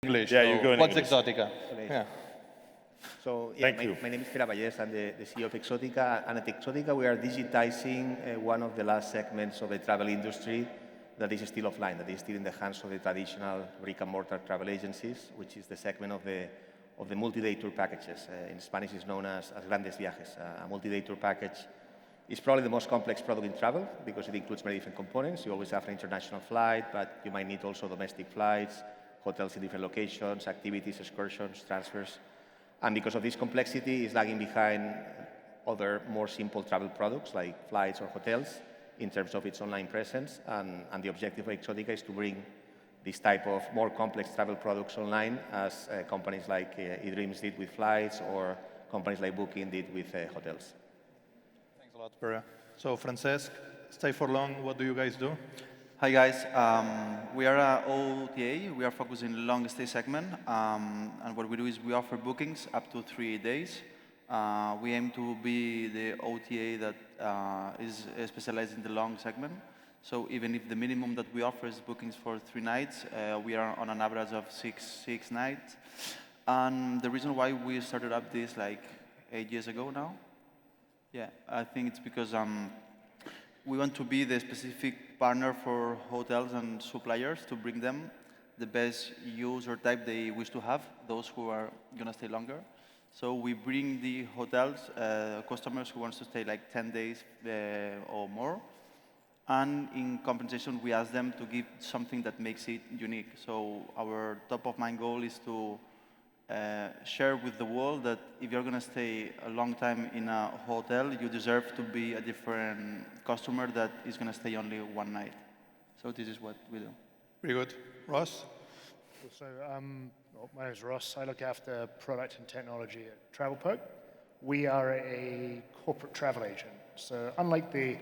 English. Yeah, so you go in what's English. Exoticca? Yeah. So yeah, Thank you. my name is Pere, I'm the CEO of Exoticca, and at Exoticca we are digitizing one of the last segments of the travel industry that is still offline, that is still in the hands of the traditional brick-and-mortar travel agencies, which is the segment of the multi-day tour packages. In Spanish it's known as grandes viajes. A multi-day tour package is probably the most complex product in travel because it includes many different components. You always have an international flight, but you might need also domestic flights, hotels in different locations, activities, excursions, transfers. And because of this complexity, it's lagging behind other more simple travel products like flights or hotels in terms of its online presence. And the objective of Exoticca is to bring this type of more complex travel products online as companies like eDreams did with flights or companies like Booking did with hotels. Thanks a lot, Pere. So, Francesc, Stayforlong, what do you guys do? Hi guys, we are a OTA. We are focused in long stay segment, and what we do is we offer bookings up to 3 days. We aim to be the OTA that is specialized in the long segment. So even if the minimum that we offer is bookings for 3 nights, we are on an average of six nights. And the reason why we started up this like 8 years ago now, yeah, I think it's because we want to be the specific partner for hotels and suppliers to bring them the best user type they wish to have, those who are going to stay longer. So we bring the hotels, customers who want to stay like 10 days or more. And in compensation, we ask them to give something that makes it unique. So our top of mind goal is to share with the world that if you're going to stay a long time in a hotel, you deserve to be a different customer that is going to stay only 1 night. So this is what we do. Very good. Ross? So, my name is Ross. I look after product and technology at Travelperk. We are a corporate travel agent. So unlike the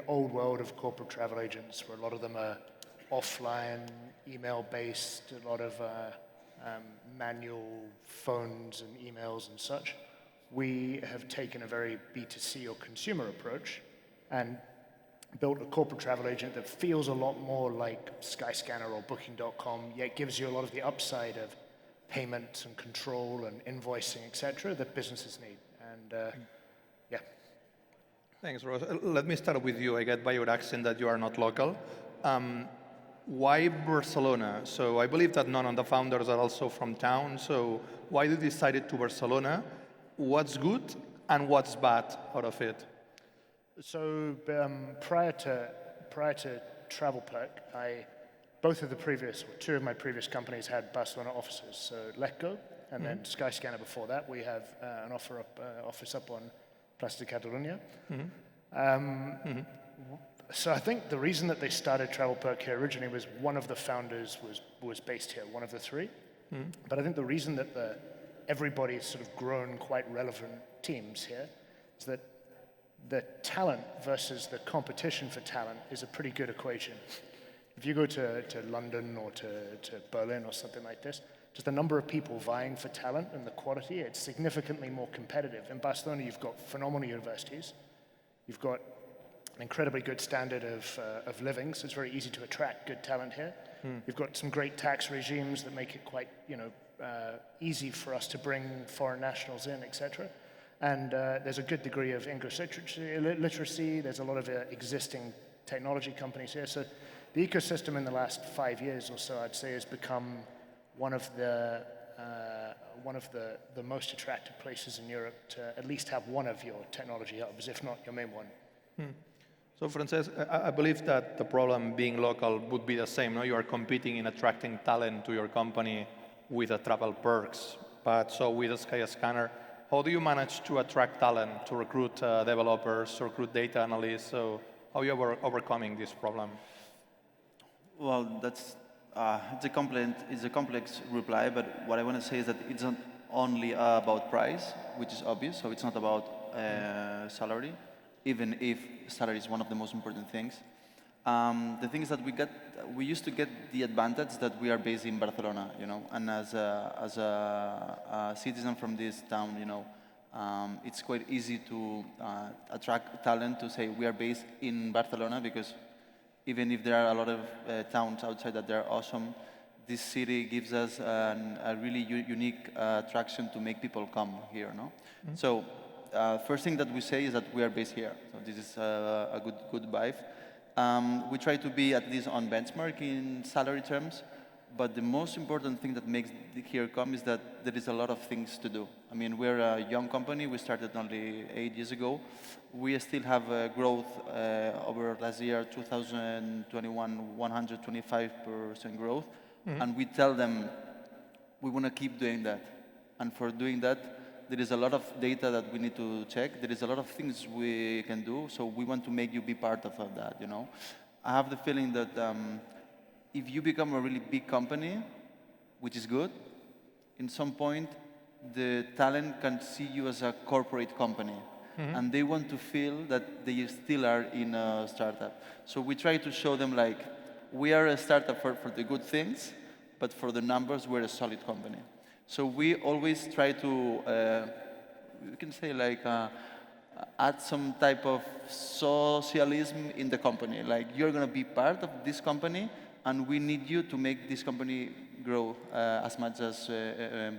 old world of corporate travel agents, where a lot of them are offline, email-based, a lot of manual phones and emails and such, we have taken a very B2C or consumer approach and built a corporate travel agent that feels a lot more like Skyscanner or Booking.com, yet gives you a lot of the upside of payment and control and invoicing, etc., that businesses need. And yeah. Thanks, Ross. Let me start with you. I get by your accent that you are not local. Why Barcelona? So I believe that none of the founders are also from town. So why did you decide to Barcelona? What's good and what's bad out of it? So prior to Travelperk, two of my previous companies had Barcelona offices. So Letgo and then Skyscanner before that. We have an office up on Plaza de Catalunya. So I think the reason that they started Travelperk here originally was one of the founders was based here, one of the 3. But I think the reason that everybody's sort of grown quite relevant teams here is that the talent versus the competition for talent is a pretty good equation. If you go to London or to Berlin or something like this, just the number of people vying for talent and the quality, it's significantly more competitive. In Barcelona, you've got phenomenal universities. You've got an incredibly good standard of living, so it's very easy to attract good talent here. You've got some great tax regimes that make it quite, easy for us to bring foreign nationals in, etc. And there's a good degree of English literacy. There's a lot of existing technology companies here. So the ecosystem in the last 5 years or so, I'd say, has become one of the most attractive places in Europe to at least have one of your technology hubs, if not your main one. So, Francesc, I believe that the problem being local would be the same. No? You are competing in attracting talent to your company with the Travelperks. But so with a Skyscanner, how do you manage to attract talent, to recruit developers, to recruit data analysts? So how are you overcoming this problem? Well, it's a complex reply, but what I want to say is that it's not only about price, which is obvious, so it's not about salary, even if salary is one of the most important things. The thing is that we used to get the advantage that we are based in Barcelona, and as a citizen from this town, it's quite easy to attract talent to say we are based in Barcelona, because even if there are a lot of towns outside that they're awesome, this city gives us a really unique attraction to make people come here, no? So first thing that we say is that we are based here. So this is a good vibe. We try to be at least on benchmark in salary terms, but the most important thing that makes here come is that there is a lot of things to do. I mean, we're a young company. We started only 8 years ago. We still have growth over last year, 2021, 125% growth. And we tell them we want to keep doing that. And for doing that, there is a lot of data that we need to check. There is a lot of things we can do. So we want to make you be part of that, you know. I have the feeling that if you become a really big company, which is good, in some point, the talent can see you as a corporate company. And they want to feel that they still are in a startup. So we try to show them, like, we are a startup for the good things, but for the numbers, we're a solid company. So we always try to, we can say, like, add some type of socialism in the company. Like, you're going to be part of this company, and we need you to make this company grow as much as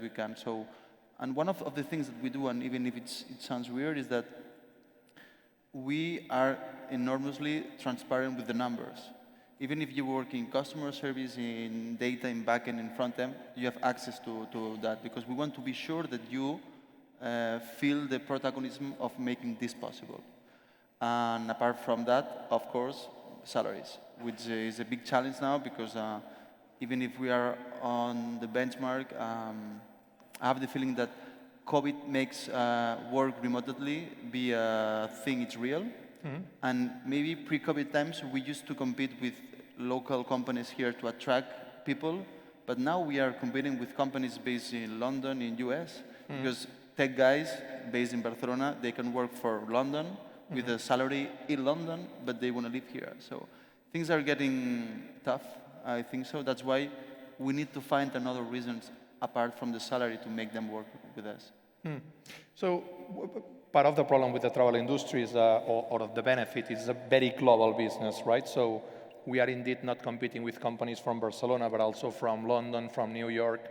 we can. So, and one of the things that we do, and even if it sounds weird, is that we are enormously transparent with the numbers. Even if you work in customer service, in data, in backend, in front-end, you have access to that, because we want to be sure that you feel the protagonism of making this possible. And apart from that, of course, salaries, which is a big challenge now, because even if we are on the benchmark, I have the feeling that COVID makes work remotely be a thing, it's real. And maybe pre-COVID times, we used to compete with local companies here to attract people, but now we are competing with companies based in London, in US, because tech guys based in Barcelona, they can work for London with a salary in London, but they want to live here. So things are getting tough, I think so. That's why we need to find another reasons apart from the salary to make them work with us. So part of the problem with the travel industry is, or the benefit is a very global business, right? So we are indeed not competing with companies from Barcelona, but also from London, from New York.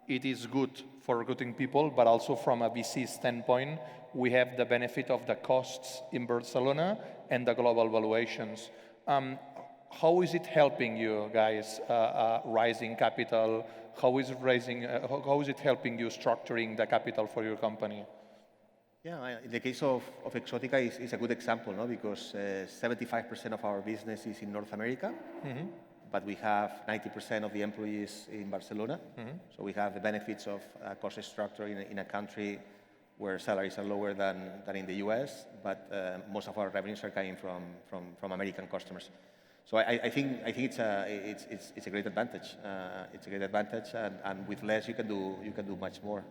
It is good for recruiting people, but also from a VC standpoint, we have the benefit of the costs in Barcelona and the global valuations. How is it helping you guys raising capital? How is it helping you structuring the capital for your company? Yeah, in the case of Exoticca, is a good example, no? Because 75% of our business is in North America, but we have 90% of the employees in Barcelona. So we have the benefits of a cost structure in a country where salaries are lower than in the US, but most of our revenues are coming from American customers. So I think it's a great advantage. It's a great advantage, and with less you can do much more.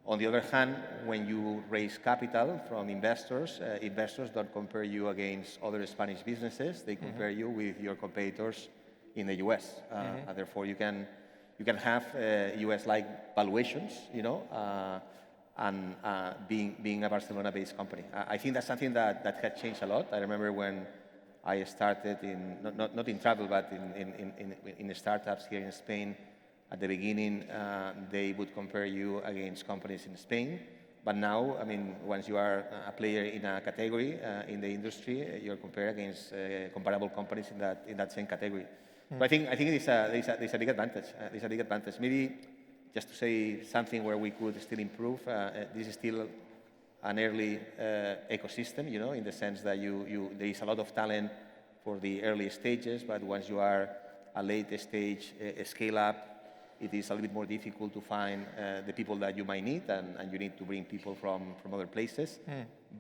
On the other hand, when you raise capital from investors, investors don't compare you against other Spanish businesses. They compare you with your competitors in the US. And therefore, you can have US-like valuations, you know, and being a Barcelona-based company. I think that's something that had changed a lot. I remember when I started not in travel, but in startups here in Spain. At the beginning, they would compare you against companies in Spain. But now, I mean, once you are a player in a category in the industry, you're compared against comparable companies in that same category. So I think there's a big advantage. There's a big advantage. Maybe just to say something where we could still improve. This is still an early ecosystem, you know, in the sense that there is a lot of talent for the early stages, but once you are a late stage scale up, it is a little bit more difficult to find the people that you might need, and you need to bring people from other places.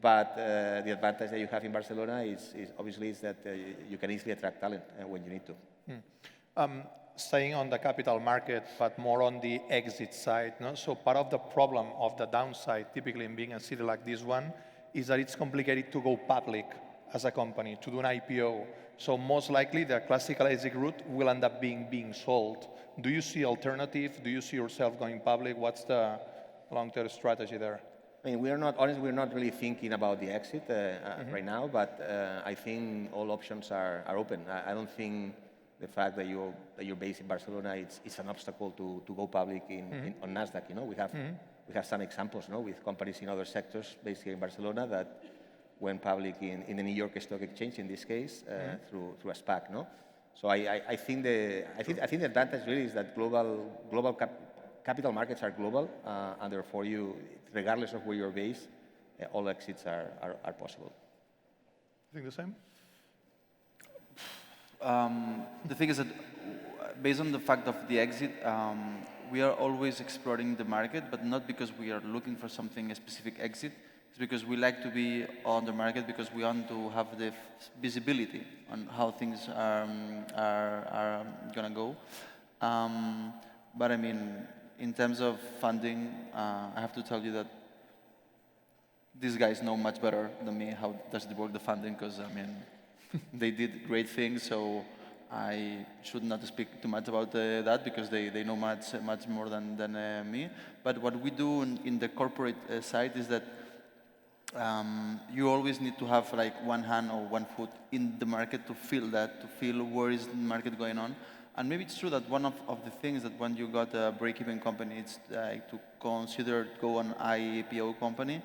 But the advantage that you have in Barcelona is obviously that you can easily attract talent when you need to. Staying on the capital market, but more on the exit side. No? So part of the problem of the downside, typically in being a city like this one, is that it's complicated to go public as a company, to do an IPO. So most likely the classical exit route will end up being sold. Do you see alternative? Do you see yourself going public? What's the long-term strategy there? I mean, we're not really thinking about the exit right now, but I think all options are open. I don't think the fact that you're based in Barcelona, it's an obstacle to go public on Nasdaq. We have some examples, with companies in other sectors based here in Barcelona that went public in the New York Stock Exchange in this case through a SPAC. So I think the advantage really is that global capital markets are global, and therefore regardless of where you're based, all exits are possible. You think the same? The thing is that based on the fact of the exit, we are always exploring the market, but not because we are looking for something, a specific exit. It's because we like to be on the market because we want to have the visibility on how things are going to go. But I mean, in terms of funding, I have to tell you that these guys know much better than me how does it work, the funding, because I mean, they did great things, so I should not speak too much about that because they know much more than me. But what we do in the corporate side is that you always need to have like one hand or one foot in the market to feel where is the market going on. And maybe it's true that one of the things that when you got a break-even company, it's to consider go on IPO company.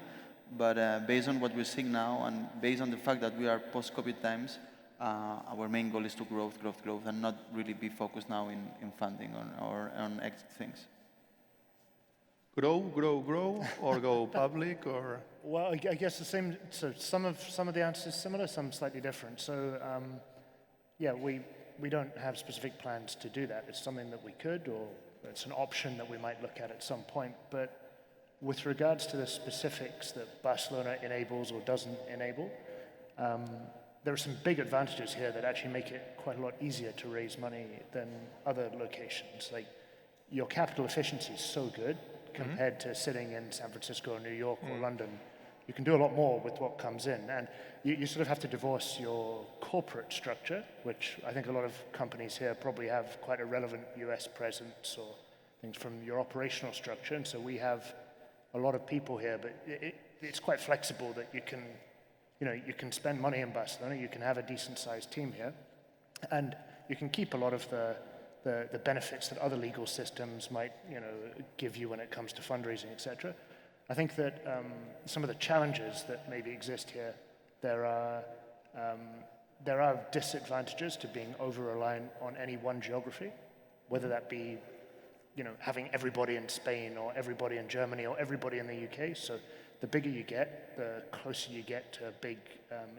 But based on what we're seeing now and based on the fact that we are post-COVID times, our main goal is to growth, and not really be focused now in funding or on exit things. Grow, or go public, or? Well, I guess the same. So some of the answers similar, some slightly different. So yeah, we don't have specific plans to do that. It's something that we could, or it's an option that we might look at some point. But with regards to the specifics that Barcelona enables or doesn't enable, there are some big advantages here that actually make it quite a lot easier to raise money than other locations. Like, your capital efficiency is so good compared to sitting in San Francisco or New York or London. You can do a lot more with what comes in. And you sort of have to divorce your corporate structure, which I think a lot of companies here probably have quite a relevant US presence or things, from your operational structure. And so we have a lot of people here, but it's quite flexible that you can spend money in Barcelona, you can have a decent sized team here, and you can keep a lot of the benefits that other legal systems might give you when it comes to fundraising, etc. I think that some of the challenges that maybe exist here, there are disadvantages to being over-reliant on any one geography, whether that be having everybody in Spain or everybody in Germany or everybody in the UK. So the bigger you get, the closer you get to a big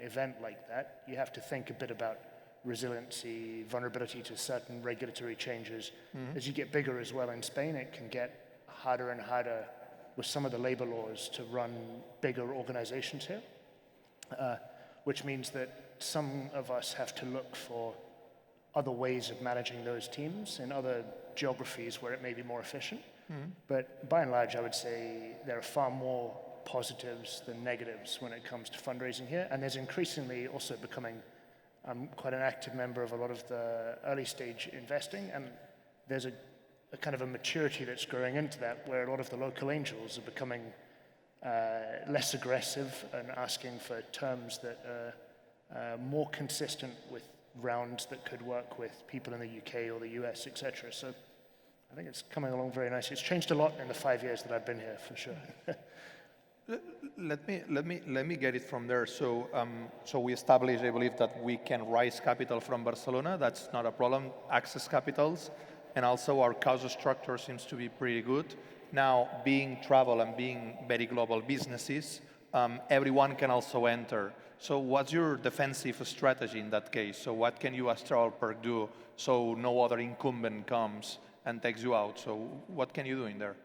event like that. You have to think a bit about resiliency, vulnerability to certain regulatory changes. As you get bigger as well in Spain, it can get harder and harder with some of the labor laws to run bigger organizations here, which means that some of us have to look for other ways of managing those teams in other geographies where it may be more efficient. But by and large, I would say there are far more positives than negatives when it comes to fundraising here. And there's increasingly also becoming quite an active member of a lot of the early stage investing. And there's a kind of a maturity that's growing into that, where a lot of the local angels are becoming less aggressive and asking for terms that are more consistent with rounds that could work with people in the UK or the US, etc. So I think it's coming along very nicely. It's changed a lot in the 5 years that I've been here, for sure. Let me get it from there. So we established, I believe, that we can raise capital from Barcelona. That's not a problem. Access capitals, and also our cost structure seems to be pretty good. Now, being travel and being very global businesses, everyone can also enter. So what's your defensive strategy in that case? So what can you as Travelperk do so no other incumbent comes and takes you out? So what can you do in there?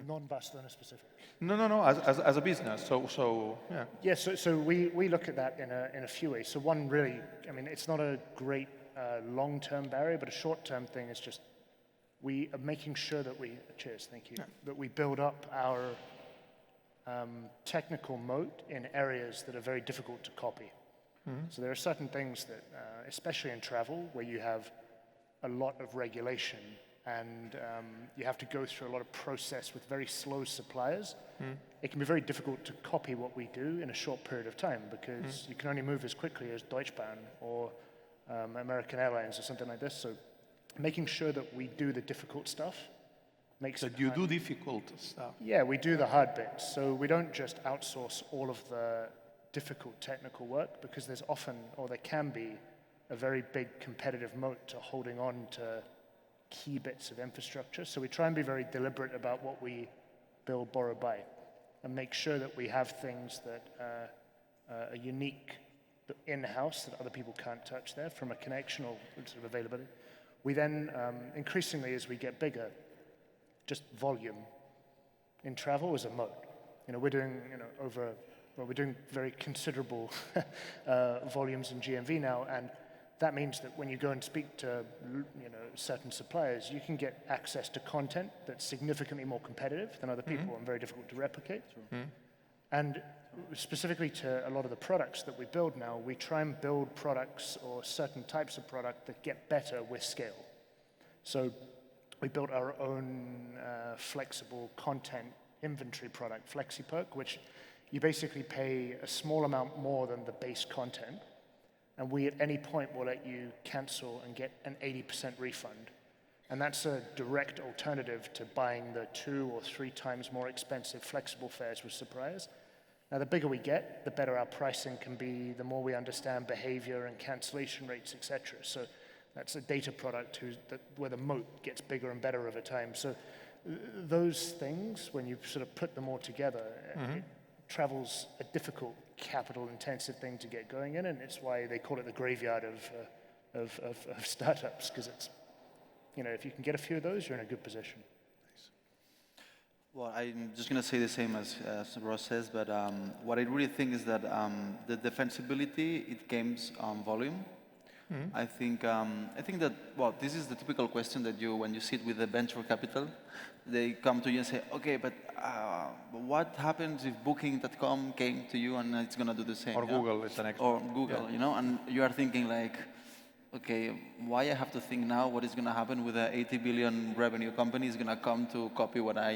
Non-Barcelona specific. No, as a business. So yeah. Yeah, so we look at that in a few ways. So one, really, I mean, it's not a great long-term barrier, but a short-term thing is just we are making sure that that we build up our technical moat in areas that are very difficult to copy. So there are certain things that, especially in travel, where you have a lot of regulation and you have to go through a lot of process with very slow suppliers, it can be very difficult to copy what we do in a short period of time, because you can only move as quickly as Deutsche Bahn or American Airlines or something like this. So making sure that we do the difficult stuff makes That you do difficult stuff. Yeah, we do the hard bits. So we don't just outsource all of the difficult technical work, because there's often, or there can be, a very big competitive moat to holding on to key bits of infrastructure. So we try and be very deliberate about what we build, borrow, buy, and make sure that we have things that are unique in-house that other people can't touch there from a connection or sort of availability. We then, increasingly as we get bigger, just volume in travel is a moat. We're doing, we're doing very considerable volumes in GMV now, and that means that when you go and speak to, certain suppliers, you can get access to content that's significantly more competitive than other people and very difficult to replicate. And specifically to a lot of the products that we build now, we try and build products or certain types of product that get better with scale. So we built our own flexible content inventory product, Francesc, which you basically pay a small amount more than the base content, and we at any point will let you cancel and get an 80% refund. And that's a direct alternative to buying the 2 or 3 times more expensive flexible fares with suppliers. Now, the bigger we get, the better our pricing can be, the more we understand behavior and cancellation rates, etc. So that's a data product where the moat gets bigger and better over time. So those things, when you sort of put them all together, travel's a difficult, capital-intensive thing to get going in, and it's why they call it the graveyard of startups, because it's, if you can get a few of those, you're in a good position. Well, I'm just going to say the same as Ross says, but what I really think is that the defensibility, it comes on volume. I think that, well, this is the typical question that when you sit with the venture capital, they come to you and say, okay, but what happens if Booking.com came to you and it's going to do the same? Or Google is the next Or one. Google, and you are thinking like, okay, why I have to think now what is going to happen with an 80 billion revenue company is going to come to copy what I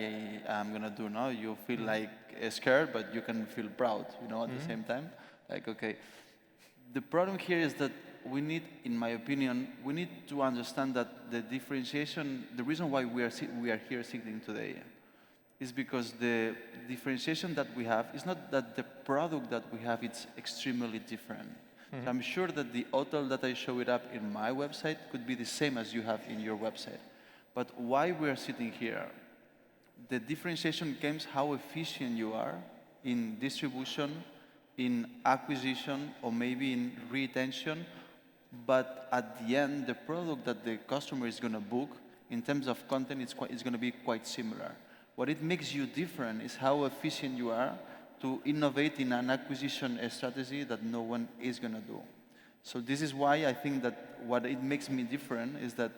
am going to do now? You feel like scared, but you can feel proud, at the same time. Like, okay, the problem here is that we need, in my opinion, we need to understand that the differentiation, the reason why we are here sitting today is because the differentiation that we have is not that the product that we have is extremely different. So I'm sure that the hotel that I show it up in my website could be the same as you have in your website. But why we are sitting here, the differentiation comes how efficient you are in distribution, in acquisition, or maybe in retention. But at the end, the product that the customer is going to book, in terms of content, it's going to be quite similar. What it makes you different is how efficient you are to innovate in an acquisition strategy that no one is going to do. So this is why I think that what it makes me different is that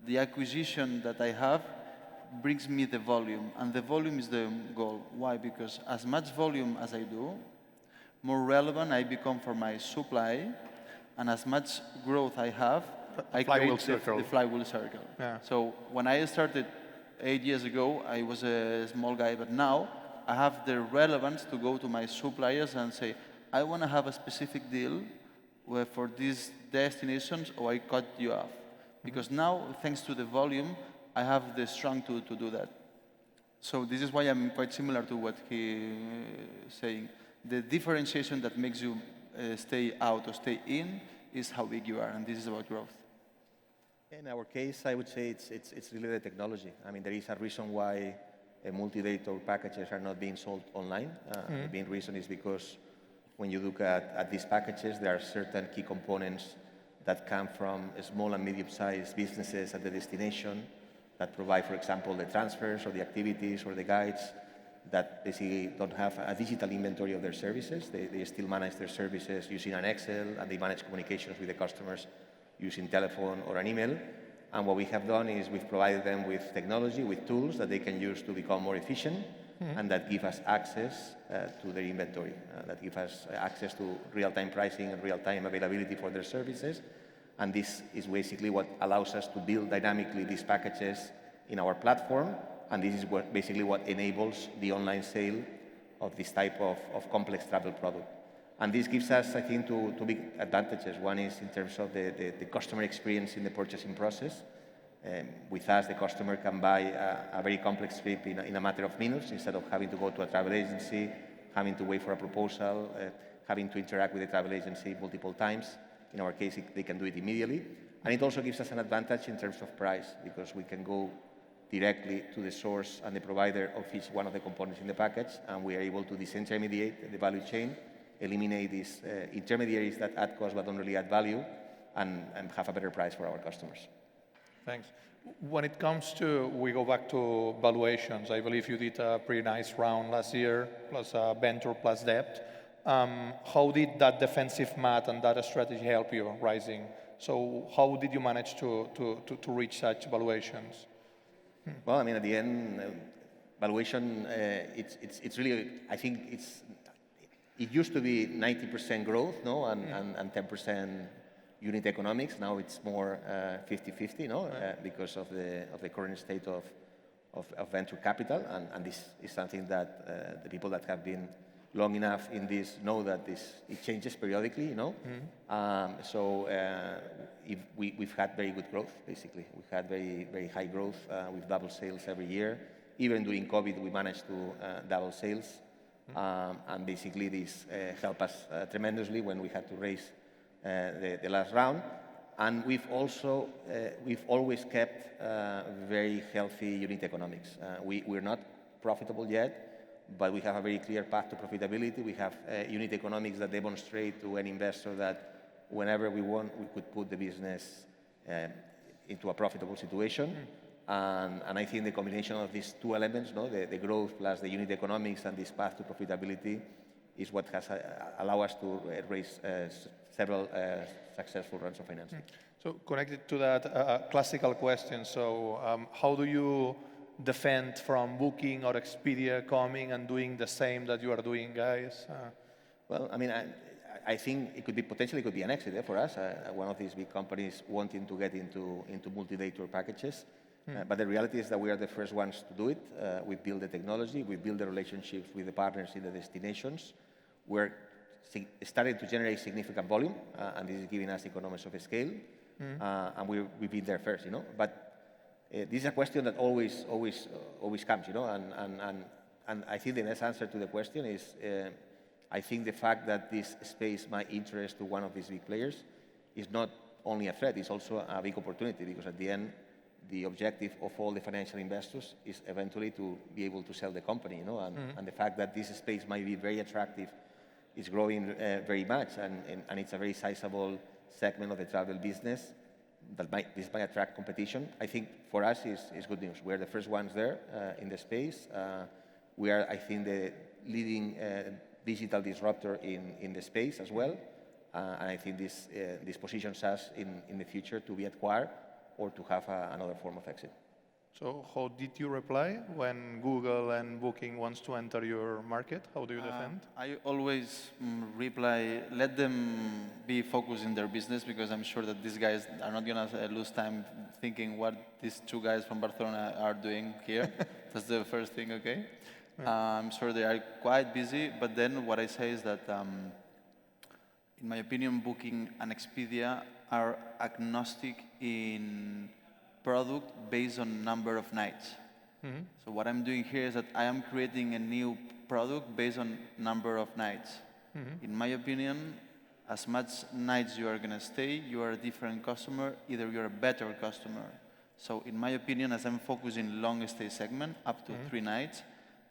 the acquisition that I have brings me the volume, and the volume is the goal. Why? Because as much volume as I do, more relevant I become for my supply, and as much growth I have, I create the flywheel circle. Yeah. So when I started 8 years ago, I was a small guy, but now I have the relevance to go to my suppliers and say, I want to have a specific deal for these destinations, or I cut you off. Because now, thanks to the volume, I have the strength to do that. So this is why I'm quite similar to what he is saying. The differentiation that makes you stay out or stay in is how big you are, and this is about growth. In our case, I would say it's really the technology. I mean, there is a reason why multi-data packages are not being sold online. The main reason is because when you look at these packages, there are certain key components that come from small and medium-sized businesses at the destination that provide, for example, the transfers or the activities or the guides that basically don't have a digital inventory of their services. They still manage their services using an Excel, and they manage communications with the customers using telephone or an email. And what we have done is we've provided them with technology, with tools that they can use to become more efficient, and that give us access to their inventory, that give us access to real-time pricing and real-time availability for their services. And this is basically what allows us to build dynamically these packages in our platform. And this is basically what enables the online sale of this type of complex travel product. And this gives us, I think, two big advantages. One is in terms of the customer experience in the purchasing process. With us, the customer can buy a very complex trip in a matter of minutes instead of having to go to a travel agency, having to wait for a proposal, having to interact with the travel agency multiple times. In our case, they can do it immediately. And it also gives us an advantage in terms of price because we can go directly to the source and the provider of each one of the components in the package, and we are able to disintermediate the value chain, eliminate these intermediaries that add cost but don't really add value, and have a better price for our customers. Thanks. When it comes to, we go back to valuations, I believe you did a pretty nice round last year, plus venture plus debt. How did that defensive math and that strategy help you rising? So how did you manage to reach such valuations? Well, I mean, at the end, valuation, it's really, I think it used to be 90% growth, no, and 10% unit economics. Now it's more 50-50, no, because of the current state of venture capital, and this is something that the people that have been long enough in this know that it changes periodically, you know. So we've had very good growth, basically. We've had very high growth. We've doubled sales every year. Even during COVID, we managed to double sales. And basically this helped us tremendously when we had to raise the last round. And we've always kept very healthy unit economics. We're not profitable yet, but we have a very clear path to profitability. We have unit economics that demonstrate to any investor that whenever we want, we could put the business into a profitable situation. And I think the combination of these two elements, no, the growth plus the unit economics and this path to profitability, is what has allowed us to raise several successful rounds of financing. So connected to that, classical question. So how do you defend from Booking or Expedia coming and doing the same that you are doing, guys? Well, I mean, I think it could be potentially be an exit for us. One of these big companies wanting to get into multi-day tour packages. But the reality is that we are the first ones to do it. We build the technology, we build the relationships with the partners in the destinations. We're starting to generate significant volume, and this is giving us economies of scale. And we've been there first, you know. But this is a question that always comes, you know. And I think the best answer to the question is, I think the fact that this space might interest to one of these big players is not only a threat; it's also a big opportunity, because at the end, the objective of all the financial investors is eventually to be able to sell the company, you know. And the fact that this space might be very attractive is growing very much, and it's a very sizable segment of the travel business. This might attract competition. I think for us is good news. We're the first ones there in the space. We are, I think, the leading digital disruptor in the space as well. And I think this positions us in the future to be acquired or to have another form of exit. So how did you reply when Google and Booking wants to enter your market? How do you defend? I always reply, let them be focused in their business, because I'm sure that these guys are not going to lose time thinking what these two guys from Barcelona are doing here. That's the first thing, okay? I'm sure they are quite busy, but then what I say is that, in my opinion, Booking and Expedia are agnostic in product based on number of nights. So what I'm doing here is that I am creating a new product based on number of nights. In my opinion, as much nights you are going to stay, you are a different customer, either you're a better customer. So in my opinion, as I'm focusing long stay segment, up to 3 nights,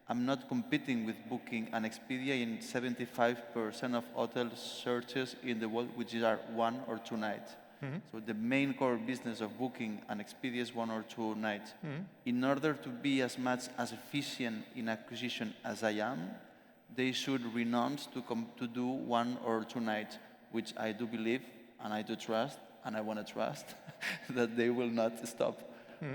I'm not competing with Booking and Expedia in 75% of hotel searches in the world, which are 1 or 2 nights. So the main core business of Booking and Expedia is 1 or 2 nights. In order to be as much as efficient in acquisition as I am, they should renounce to do 1 or 2 nights, which I do believe, and I do trust, and I want to trust, that they will not stop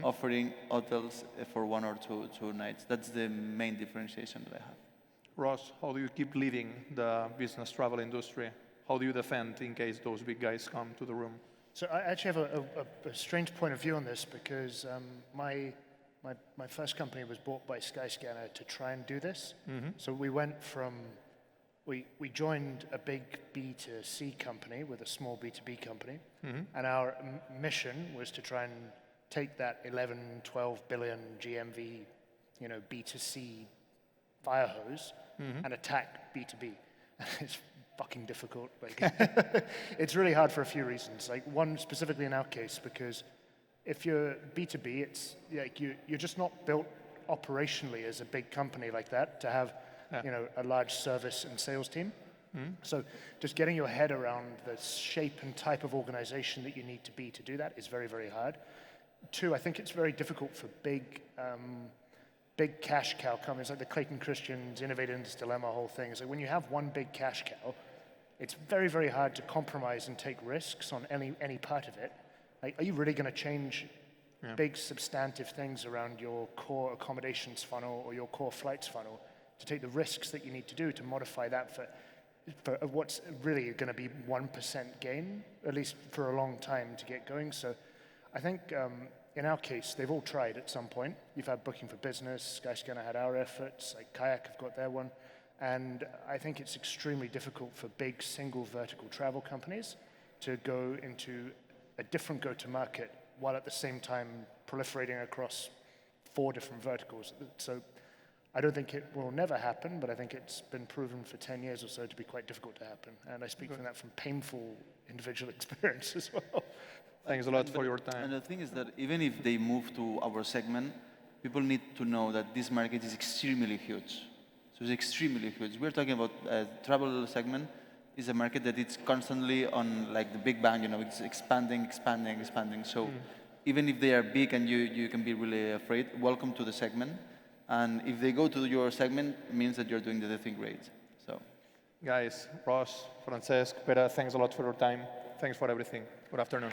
offering hotels for 1 or 2 nights. That's the main differentiation that I have. Ross, how do you keep leading the business travel industry? How do you defend in case those big guys come to the room? So I actually have a strange point of view on this, because my first company was bought by Skyscanner to try and do this. So we went from we joined a big B2C company with a small B2B company, and our mission was to try and take that 11, 12 billion GMV, B2C fire hose and attack B2B. It's fucking difficult. Like, it's really hard for a few reasons. Like, one specifically in our case, because if you're B2B, it's like you're just not built operationally as a big company like that to have a large service and sales team. So just getting your head around the shape and type of organization that you need to be to do that is very, very hard. Two, I think it's very difficult for big cash cow companies like the Clayton Christians, Innovator's Dilemma, whole thing. Is like when you have one big cash cow, it's very, very hard to compromise and take risks on any part of it. Like, are you really going to change big substantive things around your core accommodations funnel or your core flights funnel to take the risks that you need to do to modify that for what's really going to be 1% gain, at least for a long time to get going? So I think in our case, they've all tried at some point. You've had Booking for Business, Skyscanner had our efforts, like Kayak have got their one. And I think it's extremely difficult for big single vertical travel companies to go into a different go-to-market while at the same time proliferating across 4 different verticals. So I don't think it will never happen, but I think it's been proven for 10 years or so to be quite difficult to happen. And I speak from that from painful individual experience as well. Thanks a lot for your time. And the thing is that even if they move to our segment, people need to know that this market is extremely huge. So it's extremely huge. We're talking about travel segment is a market that it's constantly on like the Big Bang, it's expanding. So even if they are big and you can be really afraid, welcome to the segment. And if they go to your segment, it means that you're doing the thing great. So, guys, Ross, Francesc, Pere, thanks a lot for your time. Thanks for everything. Good afternoon.